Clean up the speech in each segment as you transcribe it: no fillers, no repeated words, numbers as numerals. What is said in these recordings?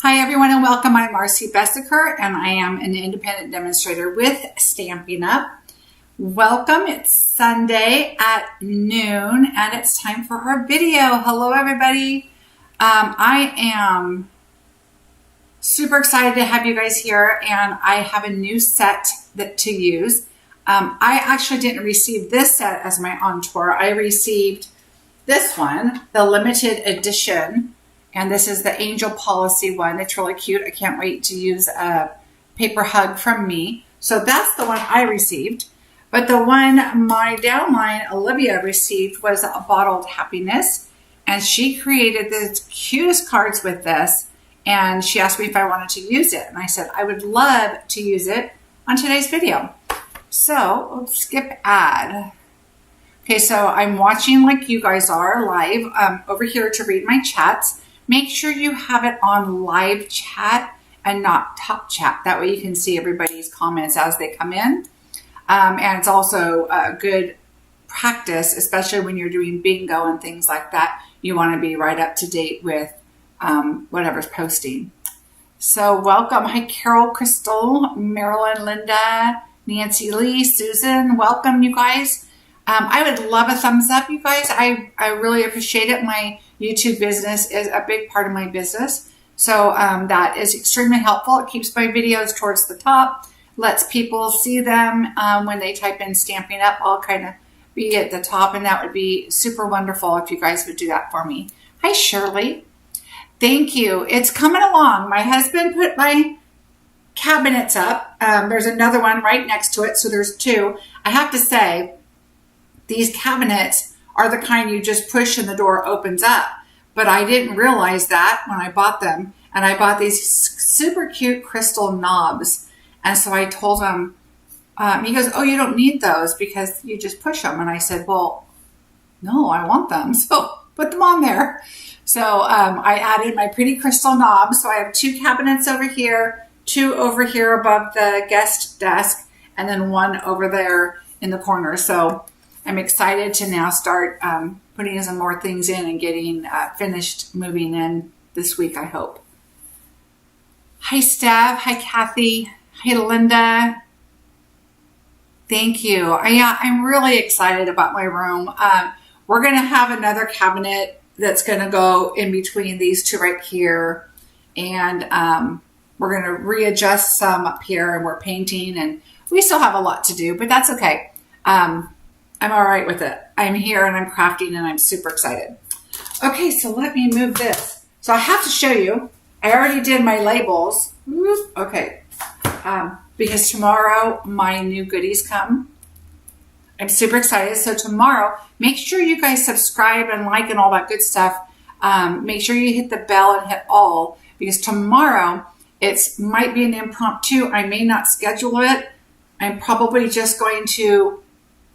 Hi everyone and welcome. I'm Marcie Besecker and I am an independent demonstrator with Stampin' Up. Welcome. It's Sunday at noon and it's time for our video. Hello everybody. I am super excited to have you guys here and I have a new set to use. I actually didn't receive this set as my on tour. I received this one, the limited edition. And this is the Angel Policy one. It's really cute. I can't wait to use a paper hug from me. So that's the one I received. But the one my downline, Olivia, received was a Bottled Happiness. And she created the cutest cards with this. And she asked me if I wanted to use it. And I said, I would love to use it on today's video. So let's skip ad. Okay, so I'm watching like you guys are live over here to read my chats. Make sure you have it on live chat and not top chat. That way you can see everybody's comments as they come in. And it's also a good practice, especially when you're doing bingo and things like that. You want to be right up to date with whatever's posting. So welcome. Hi, Carol, Crystal, Marilyn, Linda, Nancy Lee, Susan. Welcome, you guys. I would love a thumbs up, you guys. I really appreciate it. My YouTube business is a big part of my business. So that is extremely helpful. It keeps my videos towards the top, lets people see them when they type in Stampin' Up. I'll kind of be at the top, and that would be super wonderful if you guys would do that for me. Hi, Shirley. Thank you. It's coming along. My husband put my cabinets up. There's another one right next to it, so there's two. I have to say, these cabinets are the kind you just push and the door opens up. But I didn't realize that when I bought them. And I bought these super cute crystal knobs. And so I told him, he goes, oh, you don't need those because you just push them. And I said, well, no, I want them. So put them on there. So I added my pretty crystal knobs. So I have two cabinets over here, two over here above the guest desk, and then one over there in the corner. So I'm excited to now start putting some more things in and getting finished moving in this week, I hope. Hi, Steph. Hi, Kathy. Hi, Linda. Thank you. I'm really excited about my room. We're going to have another cabinet that's going to go in between these two right here. And we're going to readjust some up here, and we're painting. And we still have a lot to do, but that's okay. I'm all right with it. I'm here and I'm crafting and I'm super excited. Okay, so let me move this. So I have to show you. I already did my labels. Okay, because tomorrow my new goodies come. I'm super excited. So tomorrow, make sure you guys subscribe and like and all that good stuff. Make sure you hit the bell and hit all, because tomorrow it might be an impromptu. I may not schedule it. I'm probably just going to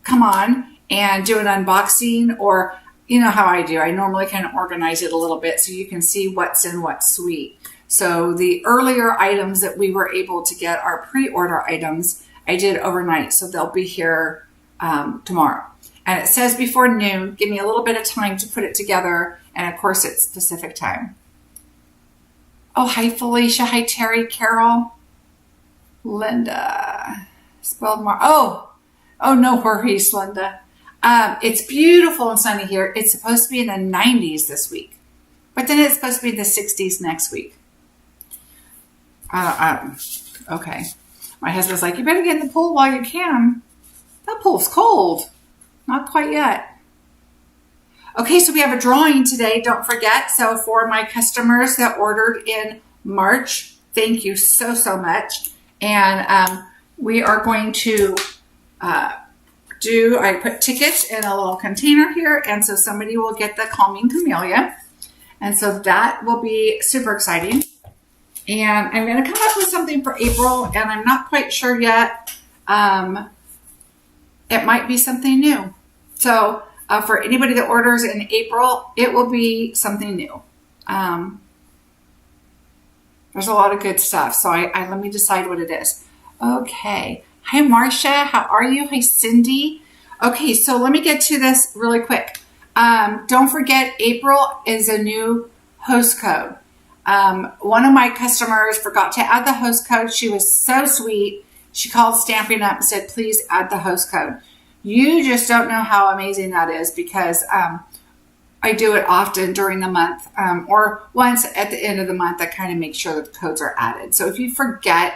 come on and do an unboxing, or you know how I do. I normally kind of organize it a little bit so you can see what's in what suite. So the earlier items that we were able to get are pre-order items I did overnight. So they'll be here tomorrow. And it says before noon. Give me a little bit of time to put it together. And of course it's Pacific time. Oh, hi Felicia. Hi Terry, Carol, Linda. Spelled more. Oh, no worries, Linda. It's beautiful and sunny here. It's supposed to be in the 90s this week, but then it's supposed to be in the 60s next week. Okay. My husband's like, you better get in the pool while you can. That pool's cold. Not quite yet. Okay, so we have a drawing today. Don't forget. So for my customers that ordered in March, thank you so, so much. And we are going to I put tickets in a little container here, and so somebody will get the Calming Camellia, and so that will be super exciting. And I'm going to come up with something for April, and I'm not quite sure yet. It might be something new. So for anybody that orders in April, it will be something new. There's a lot of good stuff, so I let me decide what it is. Okay. Hi, Marcia. How are you? Hi, Cindy. Okay, so let me get to this really quick. Don't forget, April is a new host code. One of my customers forgot to add the host code. She was so sweet. She called Stampin' Up and said, please add the host code. You just don't know how amazing that is, because I do it often during the month, or once at the end of the month. I kind of make sure that the codes are added. So if you forget,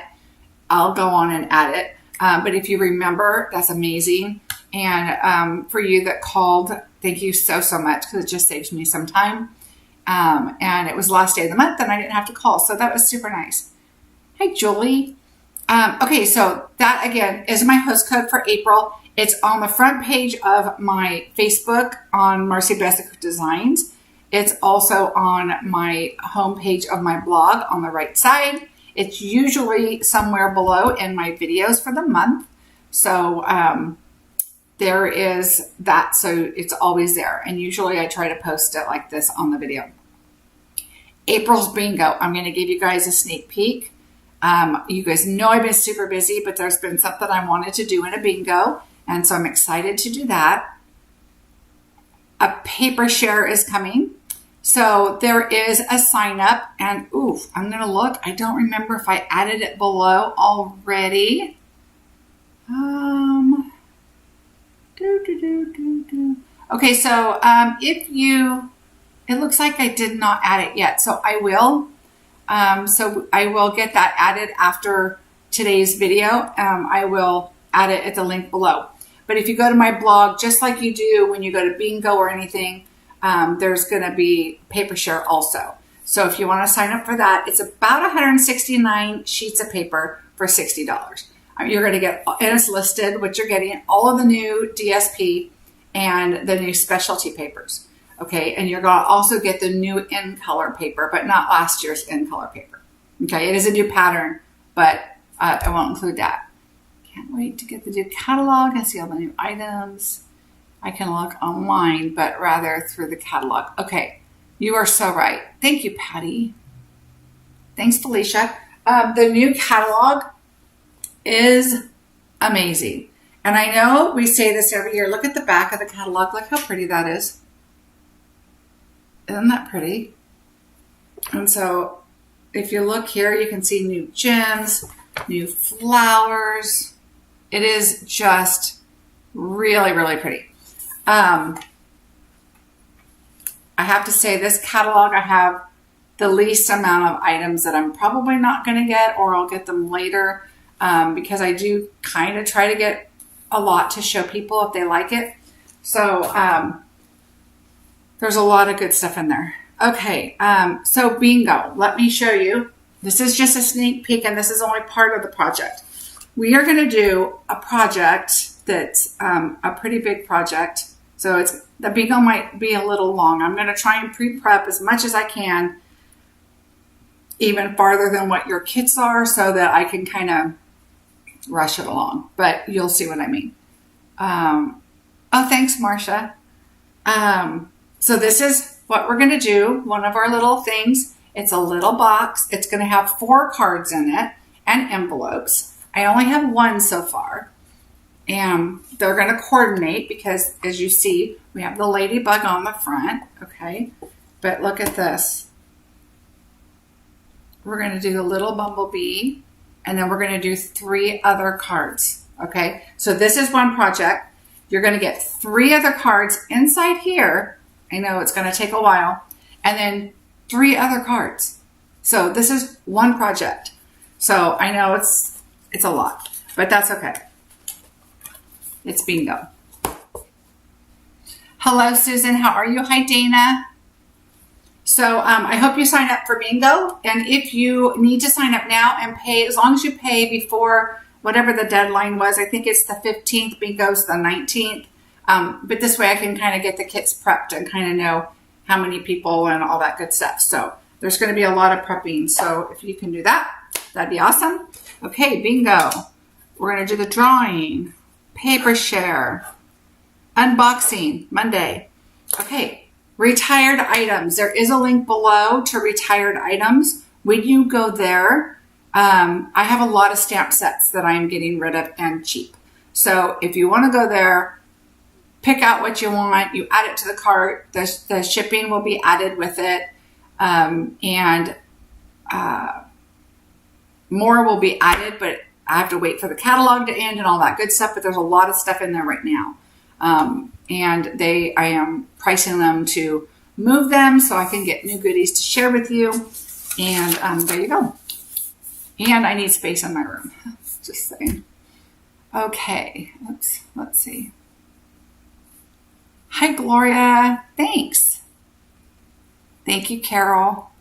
I'll go on and add it. But if you remember, that's amazing. And for you that called, thank you so much, because it just saves me some time. And it was the last day of the month and I didn't have to call. So that was super nice. Hi, Julie. Okay, so that again is my host code for April. It's on the front page of my Facebook on Marcie Besecker Designs. It's also on my homepage of my blog on the right side. It's usually somewhere below in my videos for the month. So there is that. So it's always there. And usually I try to post it like this on the video. April's bingo. I'm going to give you guys a sneak peek. You guys know I've been super busy, but there's been something I wanted to do in a bingo. And so I'm excited to do that. A paper share is coming. So there is a sign up, and oof, I'm going to look. I don't remember if I added it below already. Okay, so it looks like I did not add it yet. So I will. So I will get that added after today's video. I will add it at the link below. But if you go to my blog, just like you do when you go to bingo or anything, there's going to be paper share also. So if you want to sign up for that, it's about 169 sheets of paper for $60. You're going to get, and it's listed what you're getting, all of the new DSP and the new specialty papers. Okay, and you're going to also get the new in color paper, but not last year's in color paper. Okay, it is a new pattern, but I won't include that. Can't wait to get the new catalog and see all the new items. I can look online, but rather through the catalog. Okay, you are so right. Thank you, Patty. Thanks, Felicia. The new catalog is amazing. And I know we say this every year. Look at the back of the catalog. Look how pretty that is. Isn't that pretty? And so if you look here, you can see new gems, new flowers. It is just really, really pretty. I have to say, this catalog, I have the least amount of items that I'm probably not going to get, or I'll get them later, because I do kind of try to get a lot to show people if they like it. So there's a lot of good stuff in there. Okay, so bingo. Let me show you. This is just a sneak peek, and this is only part of the project. We are going to do a project that's a pretty big project. So the bingo might be a little long. I'm going to try and pre-prep as much as I can, even farther than what your kits are, so that I can kind of rush it along. But you'll see what I mean. Oh, thanks, Marcia. So this is what we're going to do. One of our little things. It's a little box. It's going to have 4 cards in it and envelopes. I only have 1 so far. And they're going to coordinate because, as you see, we have the ladybug on the front. Okay. But look at this. We're going to do the little bumblebee, and then we're going to do 3 other cards. Okay. So this is one project. You're going to get 3 other cards inside here. I know it's going to take a while. And then 3 other cards. So this is one project. So I know it's a lot, but that's okay. It's bingo. Hello, Susan. How are you? Hi, Dana. So I hope you sign up for bingo. And if you need to sign up now and pay, as long as you pay before whatever the deadline was, I think it's the 15th, bingo's the 19th. But this way I can kind of get the kits prepped and kind of know how many people and all that good stuff. So there's going to be a lot of prepping. So if you can do that, that'd be awesome. Okay, bingo. We're going to do the drawing, paper share, unboxing, Monday. Okay, retired items. There is a link below to retired items. When you go there, I have a lot of stamp sets that I'm getting rid of and cheap. So if you want to go there, pick out what you want. You add it to the cart. The shipping will be added with it. And more will be added, but I have to wait for the catalog to end and all that good stuff. But there's a lot of stuff in there right now. And I am pricing them to move them so I can get new goodies to share with you. And there you go. And I need space in my room. Just saying. Okay, let's see. Hi, Gloria. Thanks. Thank you, Carol.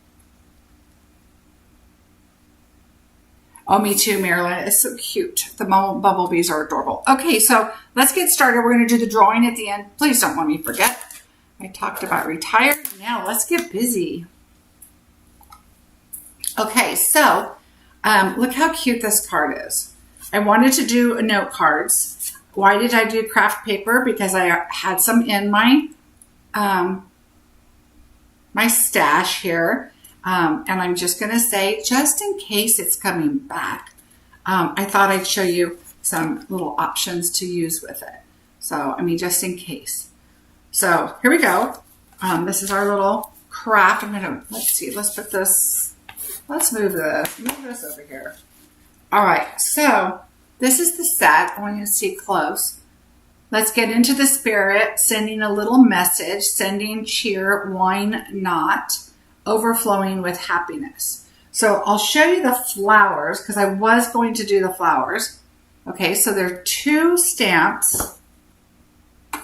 Oh, me too, Marilyn. It's so cute. The bumblebees are adorable. Okay, so let's get started. We're going to do the drawing at the end. Please don't let me forget. I talked about retired. Now let's get busy. Okay, so look how cute this card is. I wanted to do note cards. Why did I do craft paper? Because I had some in my my stash here. And I'm just going to say, just in case it's coming back, I thought I'd show you some little options to use with it. So, I mean, just in case. So here we go. This is our little craft. I'm going to, let's see, let's put this, let's move this over here. All right. So this is the set. I want you to see close. Let's get into the spirit, sending a little message, sending cheer, wine not, overflowing with happiness. So I'll show you the flowers because I was going to do the flowers. Okay, so there are 2 stamps.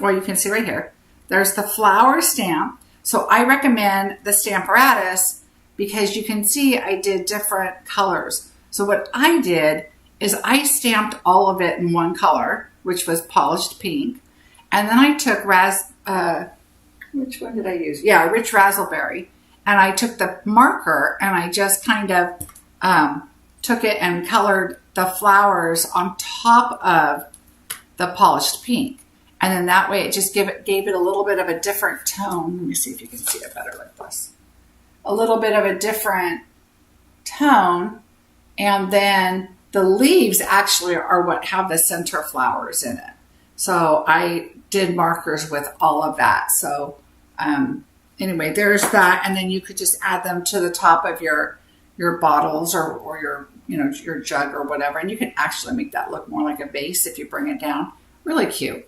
Well, you can see right here. There's the flower stamp. So I recommend the Stamparatus because you can see I did different colors. So what I did is I stamped all of it in one color, which was polished pink. And then I took which one did I use? Yeah, Rich Razzleberry. And I took the marker and I just kind of took it and colored the flowers on top of the polished pink. And then that way it just gave it a little bit of a different tone. Let me see if you can see it better like this. A little bit of a different tone. And then the leaves actually are what have the center flowers in it. So I did markers with all of that. So anyway, there's that. And then you could just add them to the top of your bottles or your jug or whatever. And you can actually make that look more like a vase if you bring it down. Really cute.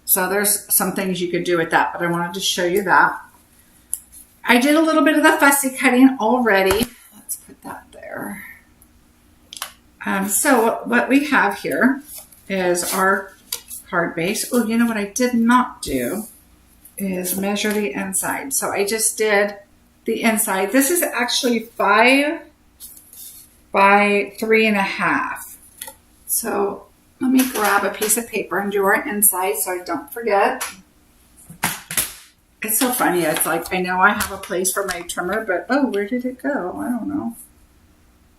So there's some things you could do with that, but I wanted to show you that. I did a little bit of the fussy cutting already. Let's put that there. So what we have here is our card base. Oh, you know what I did not do is measure the inside. So I just did the inside. This is actually 5 by 3.5. So let me grab a piece of paper and do our inside so I don't forget. It's so funny. It's like, I know I have a place for my trimmer, but oh, where did it go? I don't know.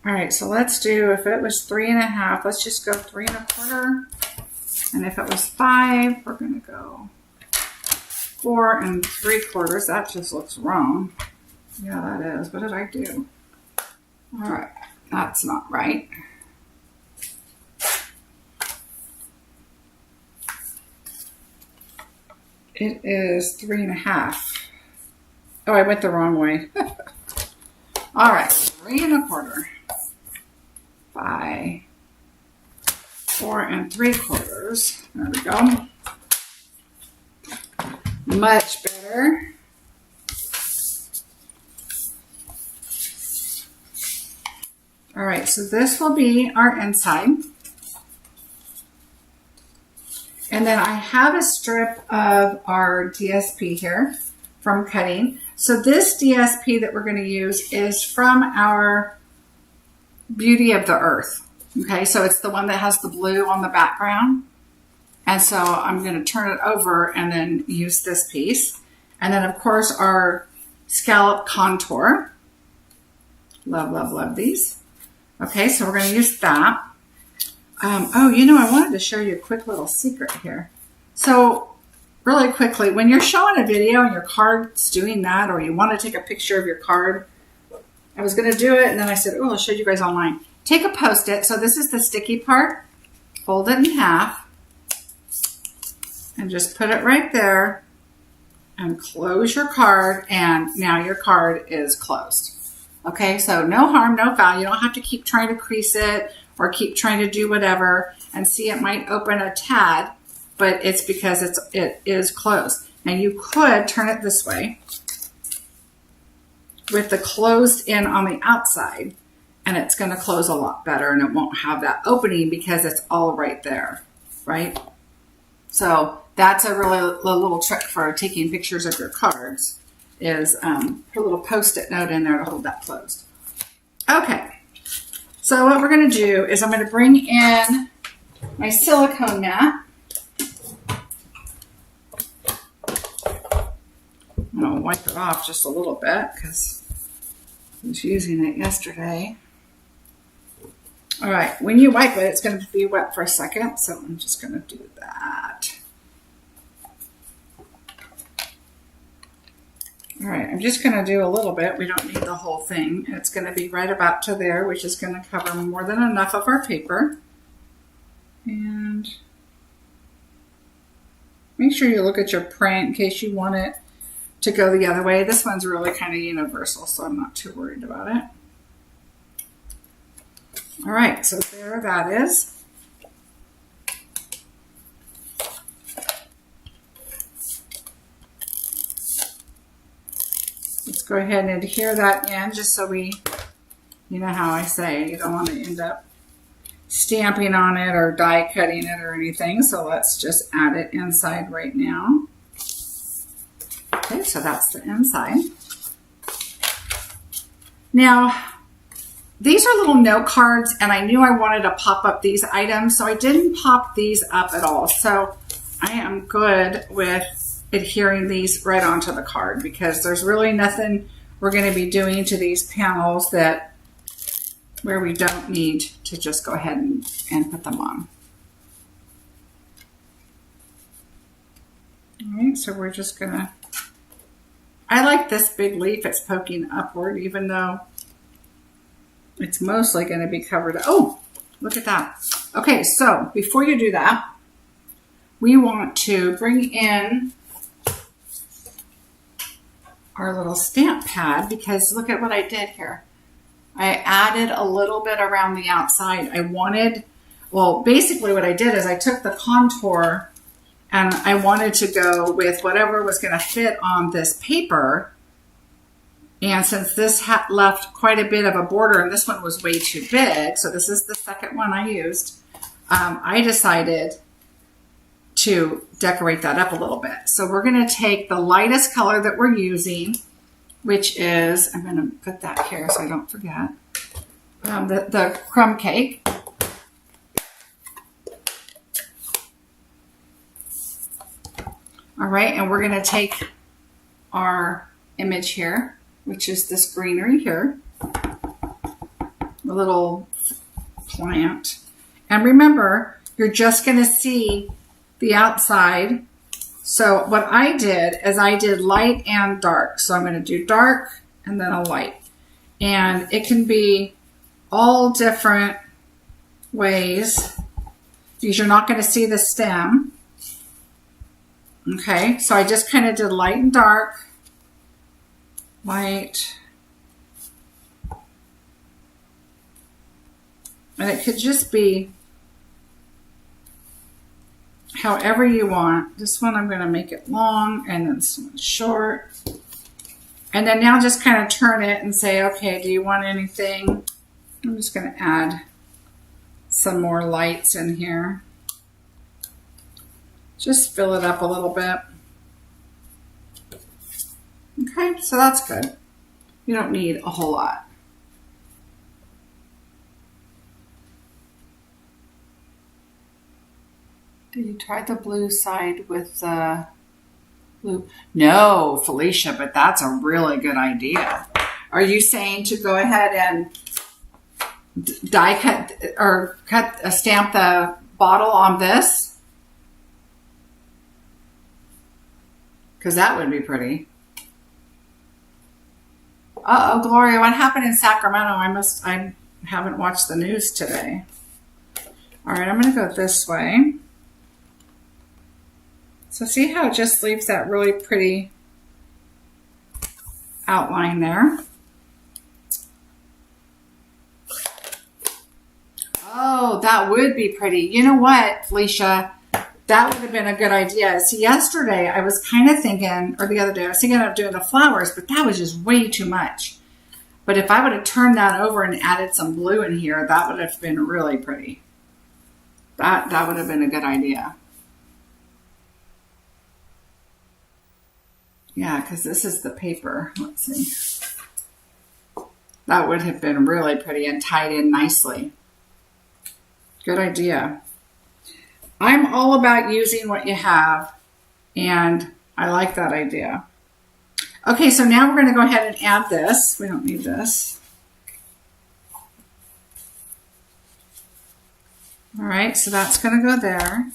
All right, so let's do, if it was 3.5, let's just go 3 1/4. And if it was 5, we're going to go 4 3/4. That just looks wrong. Yeah, that is. What did I do? All right, that's not right. It is 3.5. Oh, I went the wrong way. All right, 3 1/4 by 4 3/4. There we go. Much better. All right, so this will be our inside. And then I have a strip of our DSP here from cutting. So this DSP that we're going to use is from our Beauty of the Earth. Okay, so it's the one that has the blue on the background. And so I'm going to turn it over and then use this piece. And then, of course, our scallop contour. Love, love, love these. Okay, so we're going to use that. Oh, you know, I wanted to show you a quick little secret here. So really quickly, when you're showing a video and your card's doing that, or you want to take a picture of your card, I was going to do it, and then I said, oh, I'll show you guys online. Take a Post-it. So this is the sticky part. Fold it in half. And just put it right there. And close your card, and now your card is closed. Okay, so no harm, no foul. You don't have to keep trying to crease it or keep trying to do whatever. And see, it might open a tad, but it's because it is closed. Now you could turn it this way with the closed in on the outside, and it's going to close a lot better, and it won't have that opening because it's all right there, right? So that's a really little trick for taking pictures of your cards is put a little Post-it note in there to hold that closed. Okay, so what we're going to do is I'm going to bring in my silicone mat. I'm going to wipe it off just a little bit because I was using it yesterday. All right, when you wipe it, it's going to be wet for a second, so I'm just going to do that. All right, I'm just going to do a little bit. We don't need the whole thing. It's going to be right about to there, which is going to cover more than enough of our paper. And make sure you look at your print in case you want it to go the other way. This one's really kind of universal, so I'm not too worried about it. All right, so there that is. Let's go ahead and adhere that in just so we, you know how I say, you don't want to end up stamping on it or die cutting it or anything. So let's just add it inside right now. Okay, so that's the inside. Now, these are little note cards, and I knew I wanted to pop up these items, so I didn't pop these up at all. So I am good with adhering these right onto the card because there's really nothing we're going to be doing to these panels that where we don't need to just go ahead and put them on. All right, so we're just going to, I like this big leaf. It's poking upward, even though it's mostly going to be covered. Oh, look at that. Okay, so before you do that, we want to bring in our little stamp pad because look at what I did here. I added a little bit around the outside. I wanted, well, basically what I did is I took the contour and I wanted to go with whatever was going to fit on this paper. And since this had left quite a bit of a border and this one was way too big, so this is the second one I used, I decided to decorate that up a little bit. So we're going to take the lightest color that we're using, which is, I'm going to put that here so I don't forget, the crumb cake. All right, and we're going to take our image here, which is this greenery here, a little plant. And remember, you're just going to see the outside. So what I did is I did light and dark. So I'm going to do dark and then a light. And it can be all different ways because you're not going to see the stem. Okay, so I just kind of did light and dark, light, and it could just be however you want. This one I'm going to make it long and then this one short. And then now just kind of turn it and say, okay, do you want anything? I'm just going to add some more lights in here. Just fill it up a little bit. Okay, so that's good. You don't need a whole lot. Did you try the blue side with the blue? No, Felicia, but that's a really good idea. Are you saying to go ahead and die cut or stamp the bottle on this? Because that would be pretty. Uh-oh, Gloria, what happened in Sacramento? I haven't watched the news today. All right, I'm going to go this way. So see how it just leaves that really pretty outline there? that would be pretty. You know what, Felicia? That would have been a good idea. See, yesterday I was kind of thinking, or the other day, I was thinking of doing the flowers, but that was just way too much. But if I would have turned that over and added some blue in here, that would have been really pretty. That would have been a good idea. Yeah, because this is the paper. Let's see. That would have been really pretty and tied in nicely. Good idea. I'm all about using what you have, and I like that idea. Okay, so now we're going to go ahead and add this. We don't need this. All right, so that's going to go there.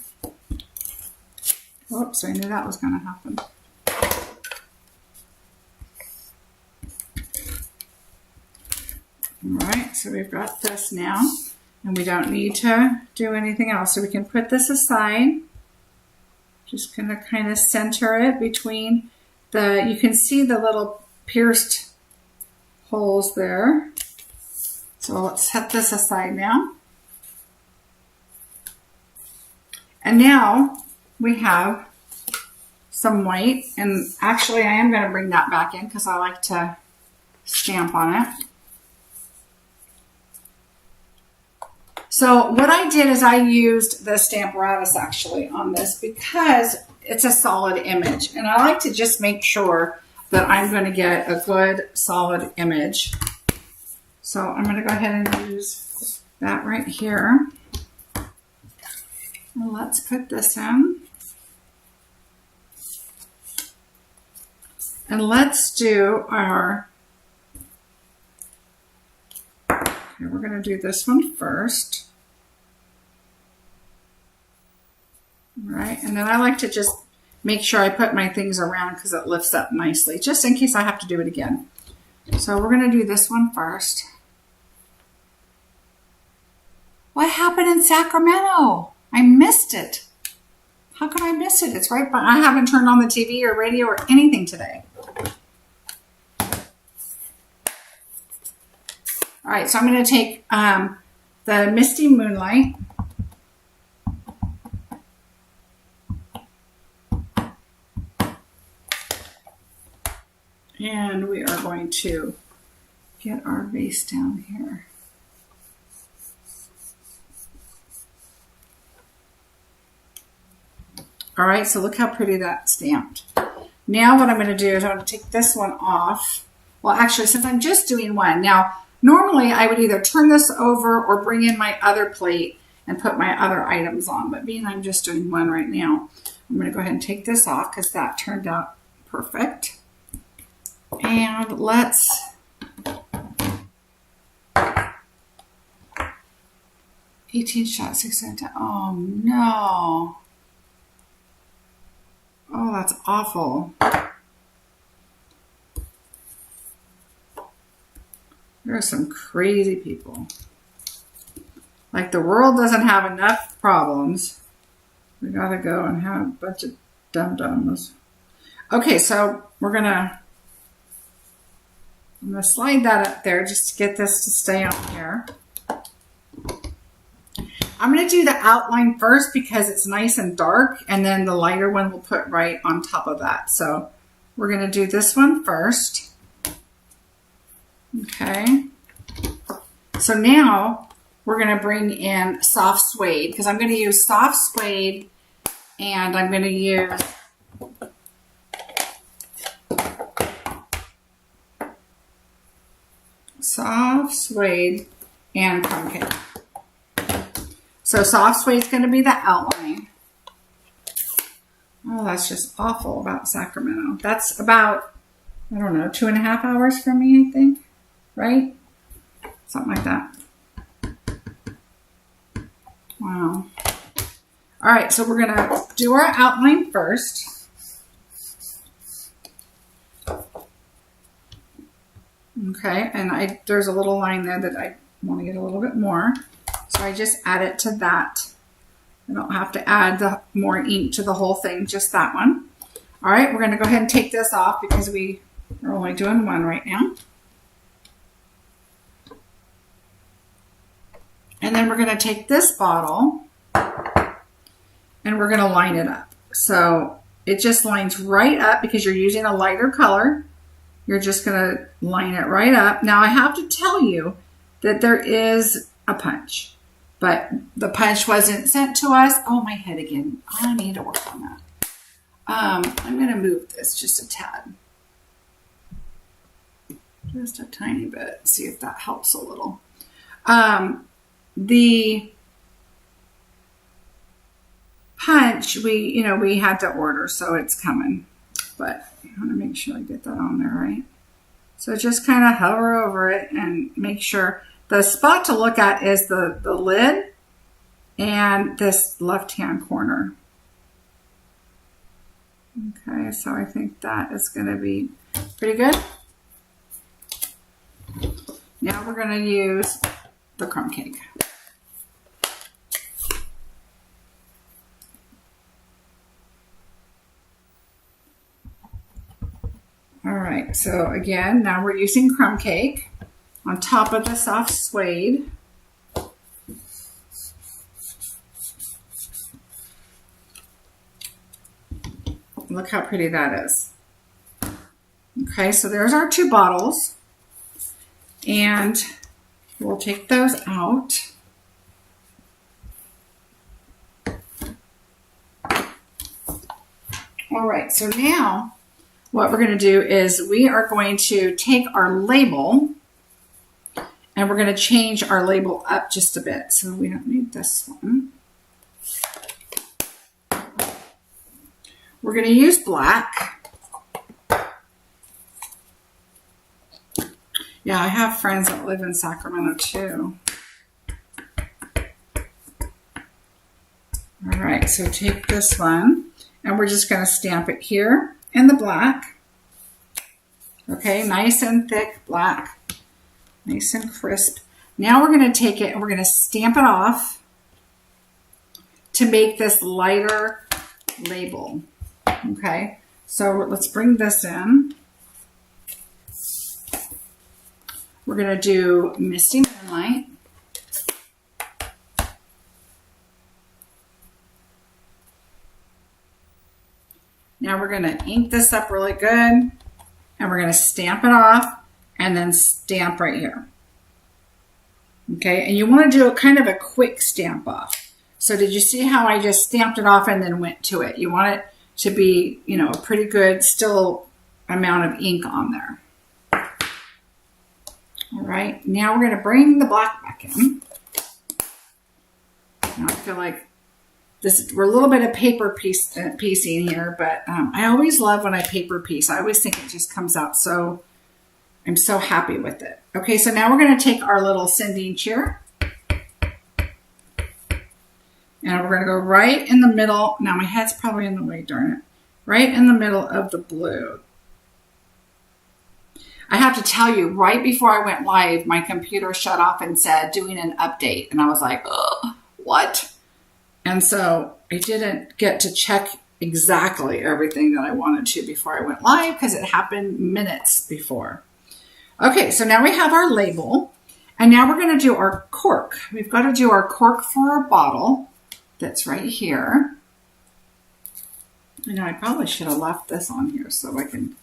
Oops, I knew that was going to happen. All right, so we've got this now. And we don't need to do anything else. So we can put this aside. Just going to kind of center it between the, you can see the little pierced holes there. So let's set this aside now. And now we have some white. And actually I am going to bring that back in because I like to stamp on it. So what I did is I used the Stamparatus actually on this because it's a solid image. And I like to just make sure that I'm going to get a good solid image. So I'm going to go ahead and use that right here. And let's put this in. And let's do our, okay, we're going to do this one first. Right, and then I like to just make sure I put my things around because it lifts up nicely, just in case I have to do it again. So we're going to do this one first. What happened in Sacramento? I missed it. How could I miss it? It's right, but I haven't turned on the TV or radio or anything today. All right, so I'm going to take the Misty Moonlight. And we are going to get our base down here. All right, so look how pretty that's stamped. Now what I'm going to do is I'm going to take this one off. Well, actually, since I'm just doing one. Now, normally I would either turn this over or bring in my other plate and put my other items on. But being I'm just doing one right now, I'm going to go ahead and take this off because that turned out perfect. And let's 18 shots, 6 and 10. Oh no. Oh, that's awful. There are some crazy people. Like the world doesn't have enough problems. We gotta go and have a bunch of dum-dums. Okay, so I'm gonna slide that up there just to get this to stay on here. I'm going to do the outline first because it's nice and dark, and then the lighter one we'll put right on top of that. So we're going to do this one first. Okay. So now we're going to bring in soft suede because I'm going to use soft suede, and I'm going to use soft suede and crumb cake. So soft suede is going to be the outline. Oh, that's just awful about Sacramento. That's about, I don't know, 2.5 hours from me, I think. Right? Something like that. Wow. All right, so we're going to do our outline first. Okay, and there's a little line there that I want to get a little bit more. So I just add it to that. I don't have to add the more ink to the whole thing, just that one. All right, we're going to go ahead and take this off because we are only doing one right now. And then we're going to take this bottle and we're going to line it up. So it just lines right up because you're using a lighter color. You're just going to line it right up. Now I have to tell you that there is a punch, but the punch wasn't sent to us. Oh, my head again. I need to work on that. I'm going to move this just a tad. Just a tiny bit. See if that helps a little. The punch, we had to order, so it's coming. But I want to make sure I get that on there right. So just kind of hover over it and make sure. The spot to look at is the lid and this left-hand corner. Okay, so I think that is going to be pretty good. Now we're going to use the crumb cake. All right, so again, now we're using crumb cake on top of the soft suede. Look how pretty that is. Okay, so there's our two bottles. And we'll take those out. All right, so now what we're going to do is we are going to take our label and we're going to change our label up just a bit. So we don't need this one. We're going to use black. Yeah, I have friends that live in Sacramento too. All right, so take this one and we're just going to stamp it here in the black. Okay, nice and thick black, nice and crisp. Now we're going to take it and we're going to stamp it off to make this lighter label. Okay, so let's bring this in. We're going to do Misty Moonlight. Now we're going to ink this up really good and we're going to stamp it off and then stamp right here. Okay, and you want to do a kind of a quick stamp off. So did you see how I just stamped it off and then went to it? You want it to be, you know, a pretty good still amount of ink on there. All right, now we're going to bring the black back in. Now I feel like we're a little bit of paper piecing here, but I always love when I paper piece. I always think it just comes out so, I'm so happy with it. Okay, so now we're going to take our little sending chair. And we're going to go right in the middle. Now my head's probably in the way, darn it. Right in the middle of the blue. I have to tell you, right before I went live, my computer shut off and said doing an update. And I was like, ugh, what? And so I didn't get to check exactly everything that I wanted to before I went live because it happened minutes before. Okay, so now we have our label. And now we're going to do our cork. We've got to do our cork for our bottle. That's right here. I know I probably should have left this on here so I can,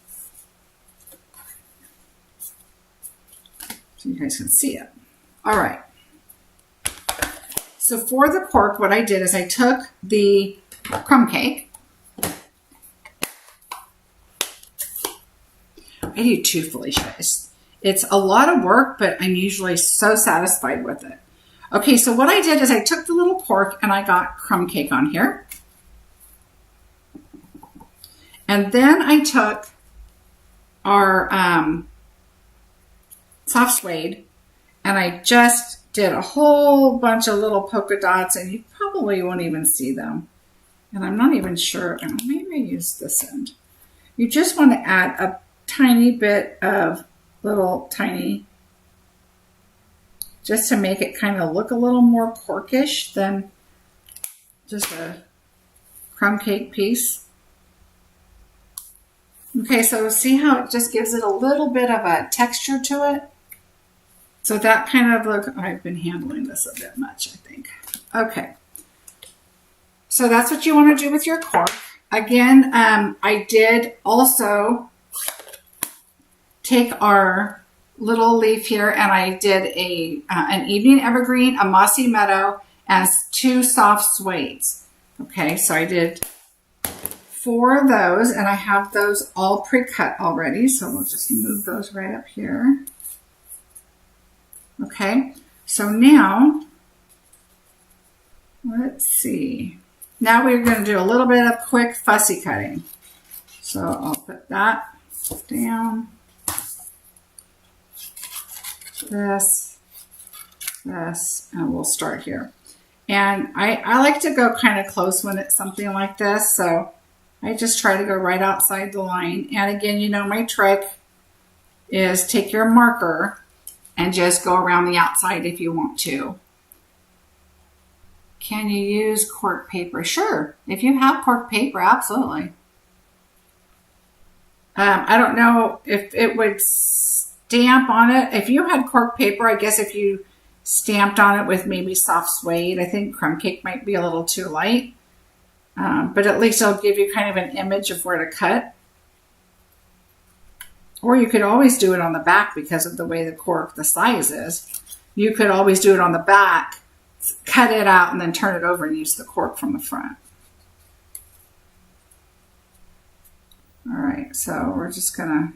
so you guys can see it. All right. So for the cork, what I did is I took the crumb cake. I do too, Felicia. It's a lot of work, but I'm usually so satisfied with it. Okay, so what I did is I took the little cork and I got crumb cake on here. And then I took our soft suede and I just did a whole bunch of little polka dots and you probably won't even see them. And I'm not even sure, maybe I use this end. You just want to add a tiny bit of little tiny, just to make it kind of look a little more corkish than just a crumb cake piece. Okay, so see how it just gives it a little bit of a texture to it? So that kind of look, I've been handling this a bit much, I think. Okay. So that's what you want to do with your cork. Again, I did also take our little leaf here and I did an evening evergreen, a mossy meadow, and 2 soft suedes. Okay, so I did 4 of those and I have those all pre-cut already. So we'll just move those right up here. Okay, so now, let's see. Now we're going to do a little bit of quick fussy cutting. So I'll put that down. This, and we'll start here. And I like to go kind of close when it's something like this. So I just try to go right outside the line. And again, you know, my trick is take your marker and just go around the outside if you want to. Can you use cork paper? Sure. If you have cork paper, absolutely. I don't know if it would stamp on it. If you had cork paper, I guess if you stamped on it with maybe soft suede, I think crumb cake might be a little too light. But at least it'll give you kind of an image of where to cut. Or you could always do it on the back because of the way the cork, the size is. You could always do it on the back, cut it out, and then turn it over and use the cork from the front. All right, so we're just gonna,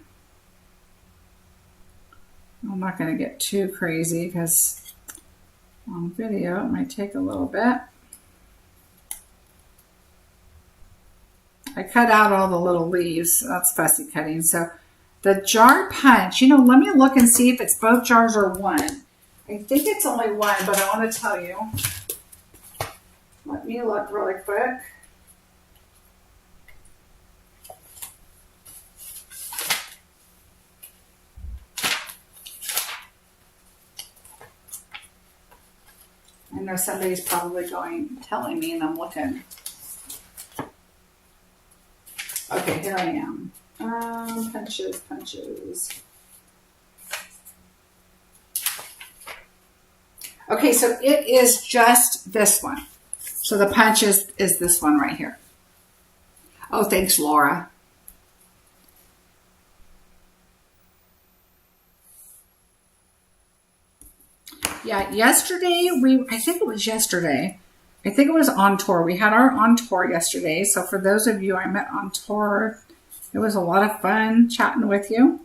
I'm not gonna get too crazy because on video it might take a little bit. I cut out all the little leaves, so that's fussy cutting. So the jar punch, you know, let me look and see if it's both jars or one. I think it's only one, but I want to tell you. Let me look really quick. I know somebody's probably telling me, and I'm looking. Okay, here I am. Punches. Okay, so it is just this one. So the punch is this one right here. Oh, thanks, Laura. Yeah, yesterday, I think it was yesterday. I think it was on tour. We had our on tour yesterday. So for those of you I met on tour, it was a lot of fun chatting with you.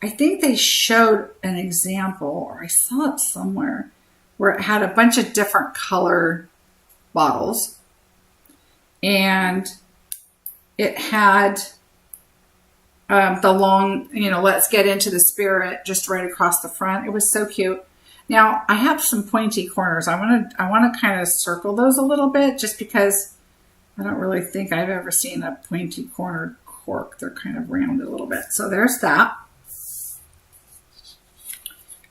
I think they showed an example, or I saw it somewhere, where it had a bunch of different color bottles. And it had the long, you know, let's get into the spirit just right across the front. It was so cute. Now, I have some pointy corners. I want to kind of circle those a little bit just because I don't really think I've ever seen a pointy cornered cork. They're kind of rounded a little bit. So there's that.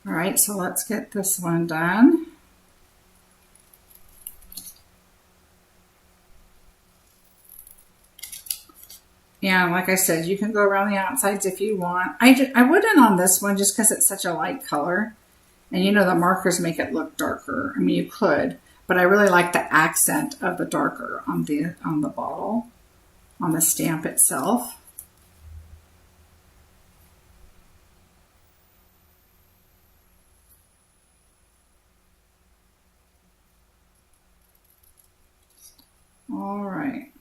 All right, so let's get this one done. And like I said, you can go around the outsides if you want. I wouldn't on this one just because it's such a light color. And you know the markers make it look darker. I mean, you could, but I really like the accent of the darker on the bottle, on the stamp itself. All right.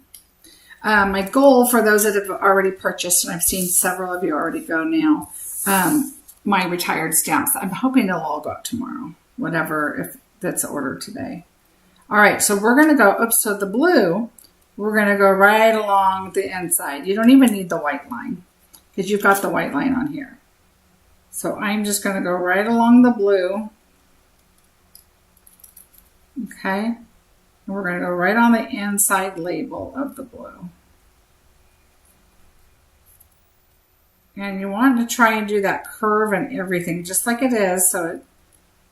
My goal for those that have already purchased, and I've seen several of you already go now, my retired stamps. I'm hoping they'll all go out tomorrow, whatever, if that's ordered today. All right, so we're going to go, oops, so the blue, we're going to go right along the inside. You don't even need the white line because you've got the white line on here. So I'm just going to go right along the blue. Okay. And we're going to go right on the inside label of the blue. And you want to try and do that curve and everything just like it is so it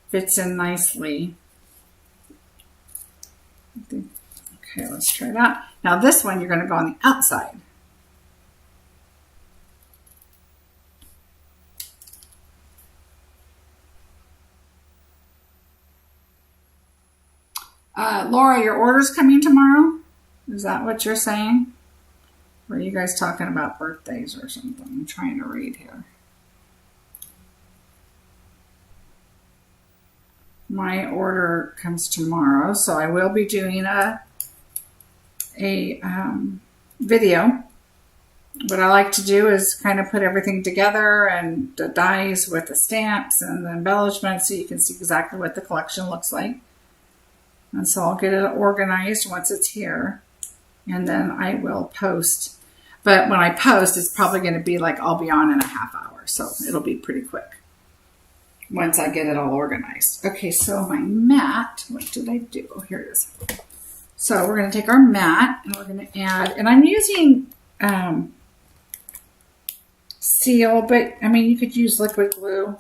fits in nicely. Okay, let's try that. Now this one you're going to go on the outside. Laura, your order's coming tomorrow? Is that what you're saying? Or are you guys talking about birthdays or something? I'm trying to read here. My order comes tomorrow, so I will be doing a video. What I like to do is kind of put everything together and the dies with the stamps and the embellishments so you can see exactly what the collection looks like. And so I'll get it organized once it's here, and then I will post. But when I post, it's probably going to be like I'll be on in a half hour, so it'll be pretty quick once I get it all organized. Okay, so my mat, what did I do? Oh, here it is. So we're going to take our mat and we're going to add, and I'm using seal, but I mean, you could use liquid glue,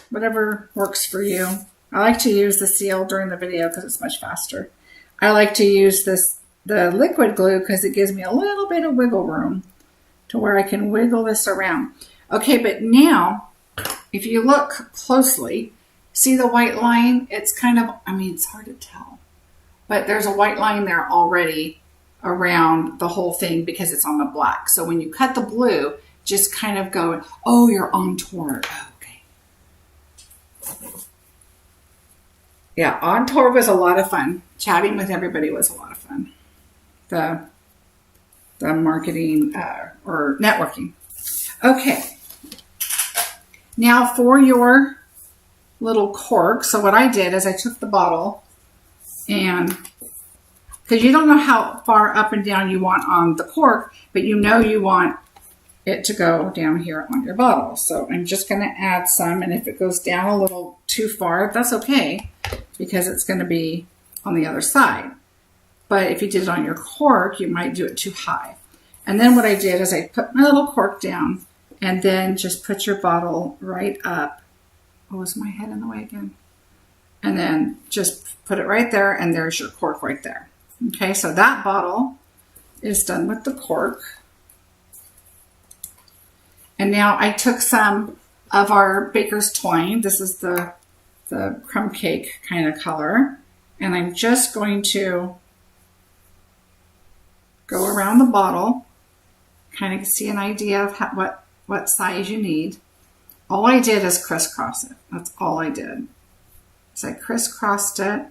whatever works for you. I like to use the seal during the video because it's much faster. I like to use the liquid glue because it gives me a little bit of wiggle room to where I can wiggle this around. Okay, but now, if you look closely, see the white line? It's kind of, I mean, it's hard to tell, but there's a white line there already around the whole thing because it's on the black. So when you cut the blue, just kind of go, oh, you're on tour. Oh, okay. Yeah, on tour was a lot of fun. Chatting with everybody was a lot of fun. The marketing or networking. Okay. Now for your little cork. So what I did is I took the bottle and, because you don't know how far up and down you want on the cork, but you know you want it to go down here on your bottle. So I'm just going to add some, and if it goes down a little too far, that's okay because it's going to be on the other side. But if you did it on your cork, you might do it too high. And then what I did is I put my little cork down and then just put your bottle right up. Oh, is my head in the way again? And then just put it right there, and there's your cork right there. Okay, so that bottle is done with the cork. And now I took some of our baker's twine. This is the crumb cake kind of color. And I'm just going to go around the bottle, kind of see an idea of what size you need. All I did is crisscross it. That's all I did. So I crisscrossed it.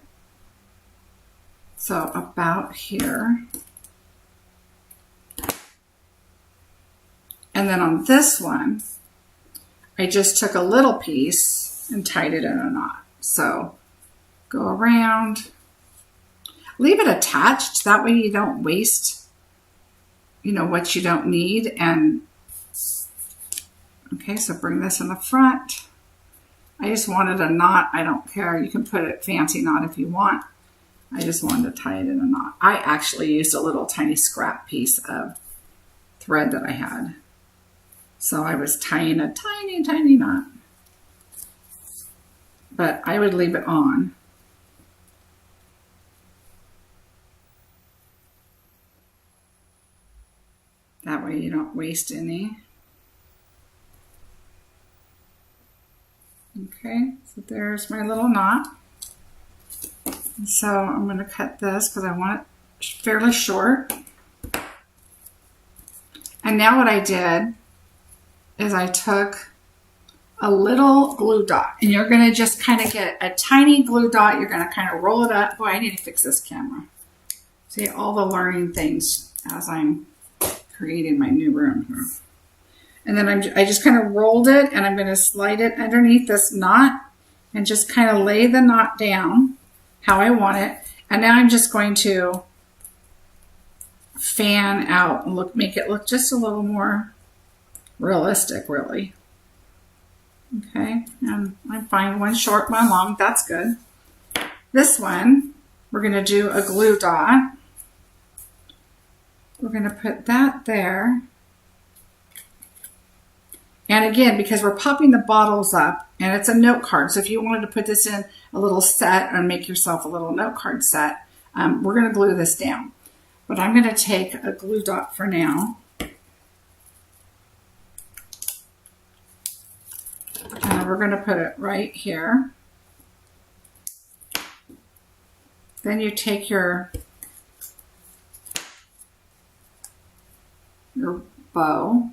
So about here. And then on this one, I just took a little piece and tied it in a knot. So go around, leave it attached. That way you don't waste, what you don't need. And okay, so bring this in the front. I just wanted a knot. I don't care. You can put a fancy knot if you want. I just wanted to tie it in a knot. I actually used a little tiny scrap piece of thread that I had. So I was tying a tiny, tiny knot. But I would leave it on. That way you don't waste any. Okay, so there's my little knot. And so I'm going to cut this because I want it fairly short. And now what I did is I took a little glue dot, and you're going to just kind of get a tiny glue dot. You're going to kind of roll it up. Boy, I need to fix this camera. See all the learning things as I'm creating my new room here. And then I just kind of rolled it, and I'm going to slide it underneath this knot and just kind of lay the knot down how I want it. And now I'm just going to fan out and make it look just a little more realistic, really. Okay, and I'm fine. One short, one long. That's good. This one, we're going to do a glue dot. We're going to put that there. And again, because we're popping the bottles up, and it's a note card, so if you wanted to put this in a little set and make yourself a little note card set, we're going to glue this down. But I'm going to take a glue dot for now. And we're going to put it right here. Then you take your bow.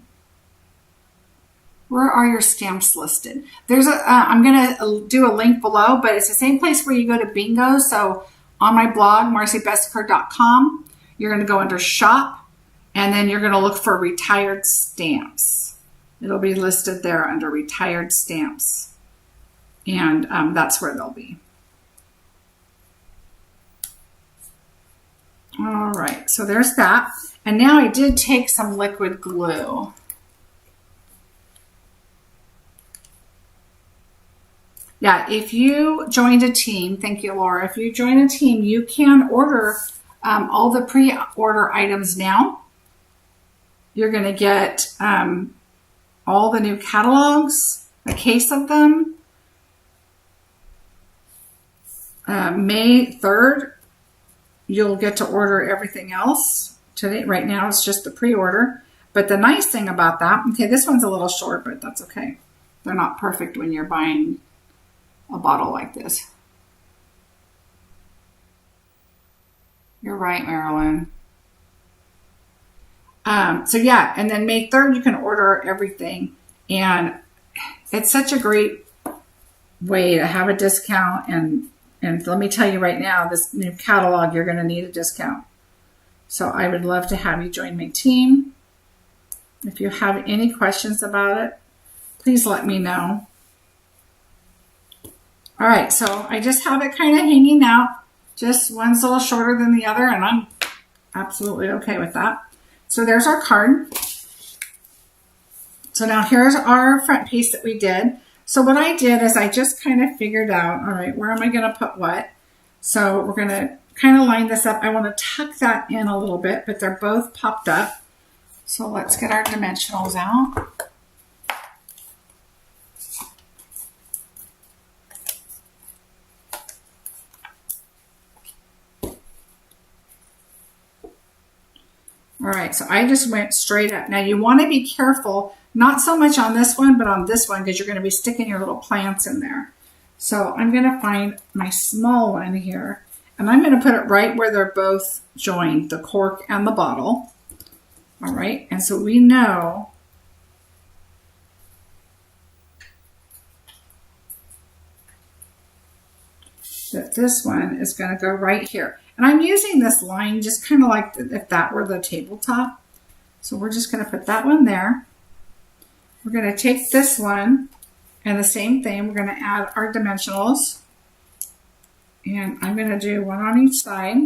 Where are your stamps listed? There's I'm going to do a link below, but it's the same place where you go to bingo. So on my blog, marciebeseckerdesigns.com, you're going to go under shop, and then you're going to look for retired stamps. It'll be listed there under retired stamps. And that's where they'll be. All right, so there's that. And now I did take some liquid glue. Yeah, if you joined a team, thank you, Laura. If you join a team, you can order all the pre-order items now. You're going to get all the new catalogs, a case of them. May 3rd, you'll get to order everything else. Today, right now, it's just the pre-order. But the nice thing about that, okay, this one's a little short, but that's okay. They're not perfect when you're buying a bottle like this. You're right, Marilyn. So yeah, and then May 3rd, you can order everything. And it's such a great way to have a discount. And let me tell you right now, this new catalog, you're going to need a discount. So I would love to have you join my team. If you have any questions about it, please let me know. All right, so I just have it kind of hanging out. Just one's a little shorter than the other, and I'm absolutely okay with that. So there's our card. So now here's our front piece that we did. So what I did is I just kind of figured out, all right, where am I going to put what? So we're going to kind of line this up. I want to tuck that in a little bit, but they're both popped up. So let's get our dimensionals out. All right, so I just went straight up. Now you want to be careful, not so much on this one, but on this one, because you're going to be sticking your little plants in there. So I'm going to find my small one here, and I'm going to put it right where they're both joined, the cork and the bottle. All right, and so we know that this one is going to go right here. And I'm using this line just kind of like if that were the tabletop. So we're just going to put that one there. We're going to take this one and the same thing. We're going to add our dimensionals. And I'm going to do one on each side.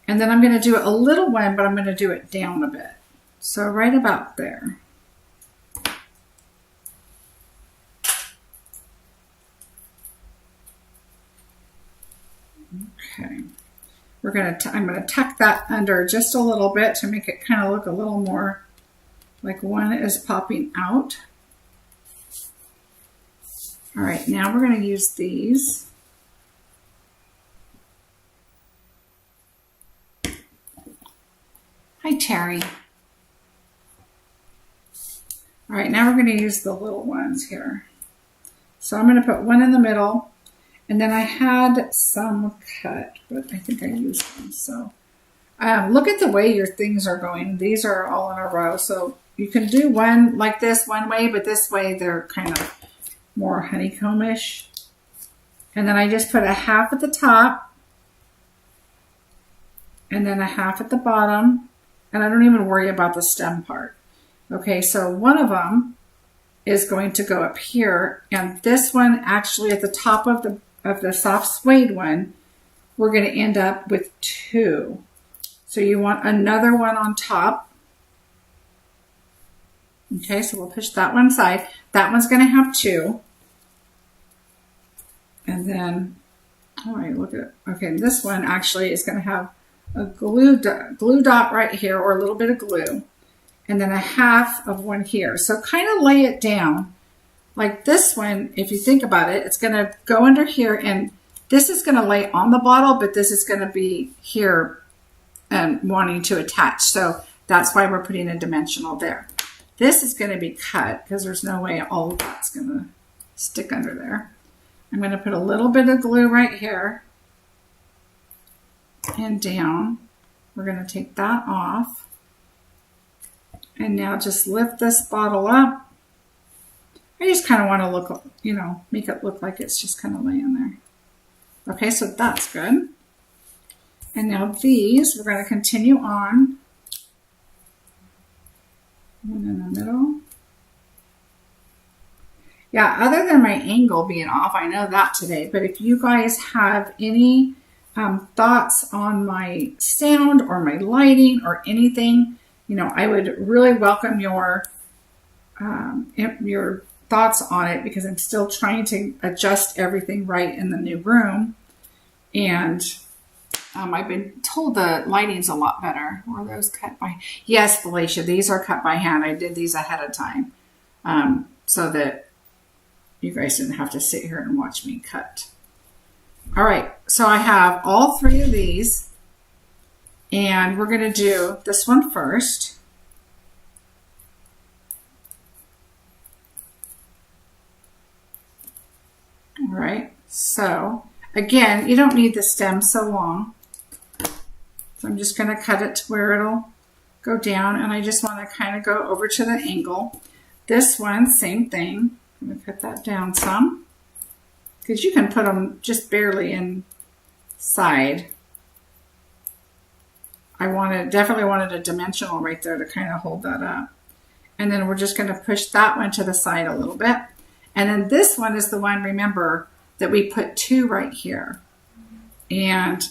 And then I'm going to do a little one, but I'm going to do it down a bit. So right about there. Okay. I'm going to tuck that under just a little bit to make it kind of look a little more like one is popping out. All right, now we're going to use these. Hi, Terry. All right, now we're going to use the little ones here. So I'm going to put one in the middle. And then I had some cut, but I think I used them. So look at the way your things are going. These are all in a row. So you can do one like this one way, but this way they're kind of more honeycomb-ish. And then I just put a half at the top and then a half at the bottom. And I don't even worry about the stem part. Okay, so one of them is going to go up here. And this one actually at the top of the soft suede one, we're going to end up with 2. So you want another one on top. Okay, so we'll push that one aside. That one's going to have 2. And then, all right, look at it. Okay, this one actually is going to have a glue dot right here, or a little bit of glue. And then a half of one here. So kind of lay it down. Like this one, if you think about it, it's going to go under here, and this is going to lay on the bottle, but this is going to be here and wanting to attach. So that's why we're putting a dimensional there. This is going to be cut because there's no way all of that's going to stick under there. I'm going to put a little bit of glue right here. and down. We're going to take that off. And now just lift this bottle up. I just kind of want to look, you know, make it look like it's just kind of laying there. Okay, so that's good. And now these, we're going to continue on. One in the middle. Yeah, other than my angle being off, I know that today, but if you guys have any thoughts on my sound or my lighting or anything, you know, I would really welcome your thoughts on it, because I'm still trying to adjust everything right in the new room. And I've been told the lighting's a lot better. Were those cut by? Yes, Felicia, these are cut by hand. I did these ahead of time so that you guys didn't have to sit here and watch me cut. All right, so I have all three of these, and we're going to do this one first. All right, so again, you don't need the stem so long. So I'm just going to cut it to where it'll go down, and I just want to kind of go over to the angle. This one, same thing. I'm going to cut that down some, because you can put them just barely inside. I definitely wanted a dimensional right there to kind of hold that up. And then we're just going to push that one to the side a little bit. And then this one is the one, remember, that we put two right here. And